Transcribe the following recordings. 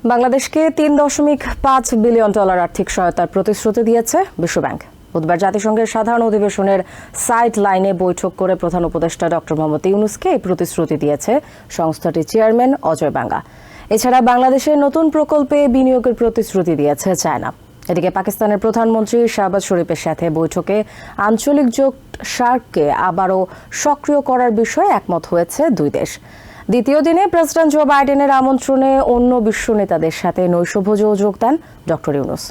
বাংলাদেশকে $3.5 বিলিয়ন আর্থিক সহায়তার প্রতিশ্রুতি দিয়েছে বিশ্বব্যাংক। বুধবার জাতিসংঘের সাধারণ অধিবেশনের সাইড লাইনে বৈঠক করে প্রধান উপদেষ্টা ডক্টর মোহাম্মদ ইউনূসকে এই প্রতিশ্রুতি দিয়েছে সংস্থাটির চেয়ারম্যান অজয় বাঙ্গা। এছাড়া বাংলাদেশের নতুন প্রকল্পে বিনিয়োগের প্রতিশ্রুতি দিয়েছে চায়না। এদিকে পাকিস্তানের প্রধানমন্ত্রী শাহবাজ শরীফের সাথে বৈঠকে আঞ্চলিক জোট সার্ককে আবারও সক্রিয় করার বিষয়ে একমত হয়েছে দুই দেশ। দ্বিতীয় দিনে প্রেসিডেন্ট জো বাইডেনের আমন্ত্রণে অন্য বিশ্ব নেতাদের সাথে নৈশভোজেও যোগ দেন ডক্টর ইউনূস।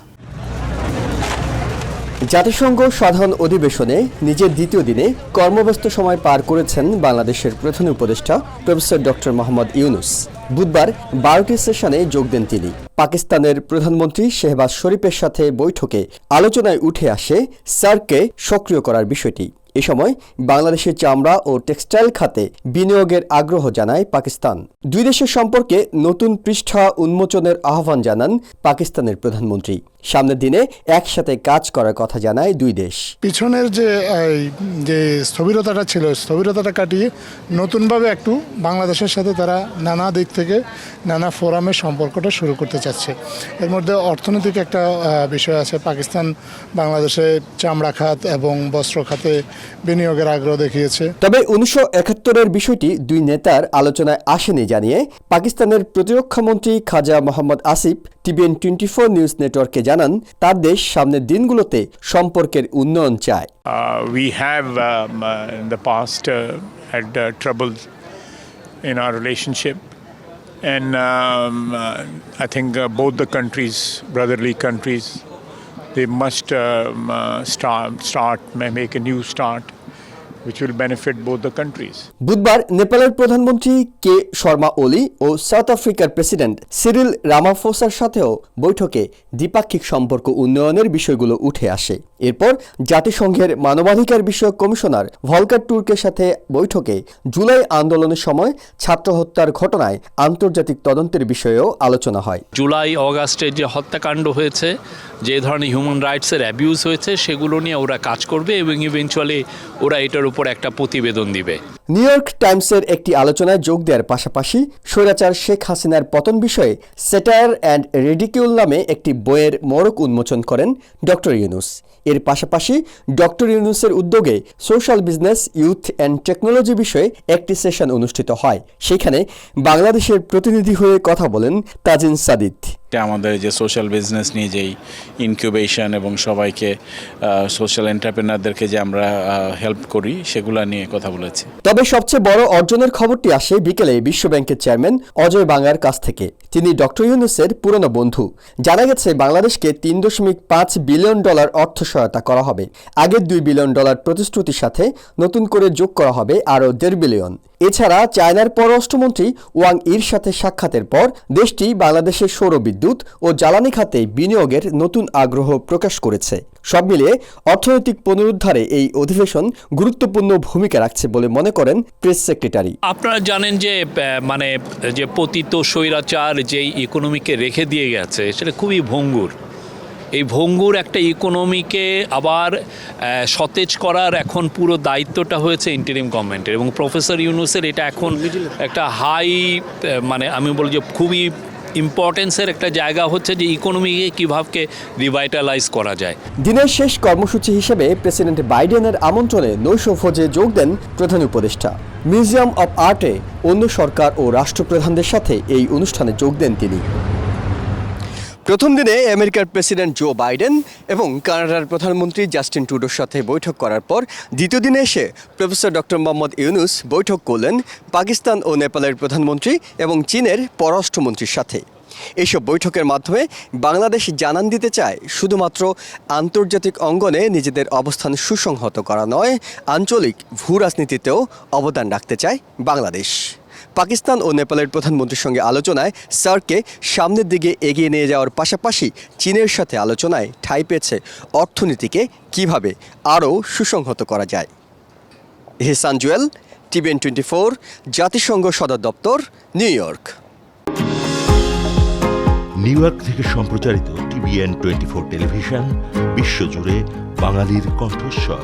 জাতিসংঘ সাধারণ অধিবেশনে নিজের দ্বিতীয় দিনে কর্মব্যস্ত সময় পার করেছেন বাংলাদেশের প্রধান উপদেষ্টা প্রফেসর ডক্টর মোহাম্মদ ইউনূস। বুধবার 12টি সেশনে যোগ দেন তিনি। পাকিস্তানের প্রধানমন্ত্রী শেহবাজ শরীফের সাথে বৈঠকে আলোচনায় উঠে আসে সার্ককে সক্রিয় করার বিষয়টি। এ সময় বাংলাদেশের চামড়া ও টেক্সটাইল খাতে বিনিয়োগের আগ্রহ জানায় পাকিস্তান। দুই দেশের সম্পর্কে নতুন পৃষ্ঠা উন্মোচনের আহ্বান জানান পাকিস্তানের প্রধানমন্ত্রী। সামনের দিনে একসাথে কাজ করার কথা জানায় দুই দেশ। পিছনের যে স্থবিরতাটা ছিল, স্থবিরতাটা কাটিয়ে নতুনভাবে একটু বাংলাদেশের সাথে তারা নানা দিক থেকে নানা ফোরামে সম্পর্কটা শুরু করতে চাচ্ছে। এর মধ্যে অর্থনৈতিক একটা বিষয় আছে। পাকিস্তান বাংলাদেশে চামড়া খাত এবং বস্ত্র খাতে বিনিয়োগের আগ্রহ দেখিয়েছে। তবে 1971-এর বিষয়টি দুই নেতার আলোচনায় আসেনি জানিয়ে পাকিস্তানের প্রতিরক্ষামন্ত্রী খাজা মোহাম্মদ আসিফ TVN 24 নিউজ নেটওয়ার্ককে জানান, তার দেশ সামনের দিনগুলোতে সম্পর্কের উন্নয়ন চায়। We have in the past had trouble in our relationship, and I think both the countries, brotherly countries, they must make a new start which will benefit both the countries. বুধবার নেপালের প্রধানমন্ত্রী কে শর্মা ওলি ও সাউথ আফ্রিকার president Cyril রামাফোসার সাথেও বৈঠকে দ্বিপাক্ষিক সম্পর্ক উন্নয়নের বিষয়গুলো উঠে আসে। এরপর জাতিসংঘের মানবাধিকার বিষয়ক কমিশনার ভলকার টুর্কের সাথে বৈঠকে জুলাই আন্দোলনের সময় ছাত্র হত্যার ঘটনায় আন্তর্জাতিক তদন্তের বিষয়েও আলোচনা হয়। জুলাই অগাস্টে যে হত্যাকাণ্ড হয়েছে, যে ধরনের হিউম্যান রাইটসের অ্যাবিউজ হয়েছে, সেগুলো নিয়ে ওরা কাজ করবে এবং ইভেনচুয়ালি ওরা এটার উপর একটা প্রতিবেদন দিবে। নিউ ইয়র্ক টাইমসের একটি আলোচনায় যোগ দেওয়ার পাশাপাশি স্বৈরাচার শেখ হাসিনার পতন বিষয়ে স্যাটায়ার অ্যান্ড রিডিকিউল নামে একটি বইয়ের মোড়ক উন্মোচন করেন ডক্টর ইউনূস। এর পাশাপাশি ডক্টর ইউনূসের উদ্যোগে social business, youth and technology বিষয়ে একটি সেশন অনুষ্ঠিত হয়। সেখানে বাংলাদেশের প্রতিনিধি হয়ে কথা বলেন তাজিন সাদিদ। আমাদের যে সোশ্যাল বিজনেস নিয়ে যেই ইনকিউবেশন এবং সবাইকে সোশ্যাল এন্টারপ্রেনারদেরকে যে আমরা হেল্প করি, সেগুলো নিয়ে কথা বলেছি। তবে সবচেয়ে বড় অর্জনের খবরটি আসে বিকেলে বিশ্বব্যাংকের চেয়ারম্যান অজয় বাঙ্গার কাছ থেকে। তিনি ডক্টর ইউনূসের পুরনো বন্ধু। জানা গেছে বাংলাদেশকে $3.5 বিলিয়ন অর্থ সহায়তা করা হবে। আগের $2 বিলিয়ন প্রতিশ্রুতির সাথে নতুন করে যোগ করা হবে আরও $1.5 বিলিয়ন। এছাড়া চায়নার পররাষ্ট্রমন্ত্রী ওয়াং ইর সাথে সাক্ষাতের পর দেশটি বাংলাদেশের সৌরবিদ্যুৎ ও জ্বালানি খাতে বিনিয়োগের নতুন আগ্রহ প্রকাশ করেছে। সব মিলিয়ে অর্থনৈতিক পুনরুদ্ধারে এই অধিবেশন গুরুত্বপূর্ণ ভূমিকা রাখছে বলে মনে করেন প্রেস সেক্রেটারি। আপনারা জানেন যে যে পতিত স্বৈরাচার যেই ইকোনমিকে রেখে দিয়ে গেছে, সেটা খুবই ভঙ্গুর। এই ভঙ্গুর একটা ইকোনমিকে আবার সতেজ করার এখন পুরো দায়িত্বটা হয়েছে ইন্টারিম গভর্নমেন্টের, এবং প্রফেসর ইউনূসের এটা এখন একটা আমি বলি যে খুবই ইম্পর্টেন্সের একটা জায়গা হচ্ছে যে ইকোনমিকে কীভাবে রিভাইটালাইজ করা যায়। দিনের শেষ কর্মসূচি হিসেবে প্রেসিডেন্ট বাইডেনের আমন্ত্রণে নৈশভোজে যোগ দেন প্রধান উপদেষ্টা। মিউজিয়াম অব আর্টে অন্য সরকার ও রাষ্ট্রপ্রধানদের সাথে এই অনুষ্ঠানে যোগ দেন তিনি। প্রথম দিনে আমেরিকার প্রেসিডেন্ট জো বাইডেন এবং কানাডার প্রধানমন্ত্রী জাস্টিন ট্রুডোর সাথে বৈঠক করার পর দ্বিতীয় দিনে এসে প্রফেসর ডক্টর মোহাম্মদ ইউনূস বৈঠক করলেন পাকিস্তান ও নেপালের প্রধানমন্ত্রী এবং চীনের পররাষ্ট্রমন্ত্রীর সাথে। এইসব বৈঠকের মাধ্যমে বাংলাদেশ জানান দিতে চায়, শুধুমাত্র আন্তর্জাতিক অঙ্গনে নিজেদের অবস্থান সুসংহত করা নয়, আঞ্চলিক ভূ রাজনীতিতেও অবদান রাখতে চায় বাংলাদেশ। পাকিস্তান ও নেপালের প্রধানমন্ত্রীর সঙ্গে আলোচনায় সার্ককে সামনের দিকে এগিয়ে নিয়ে যাওয়ার পাশাপাশি চীনের সাথে আলোচনায় ঠাঁই পেয়েছে অর্থনীতিকে কিভাবে আরও সুসংহত করা যায়। এহসান জুয়েল, TVN 24, জাতিসংঘ সদর দপ্তর, নিউ ইয়র্ক। নিউ ইয়র্ক থেকে সম্প্রচারিত TVN 24 টেলিভিশন বিশ্বজুড়ে বাঙালির কণ্ঠস্বর।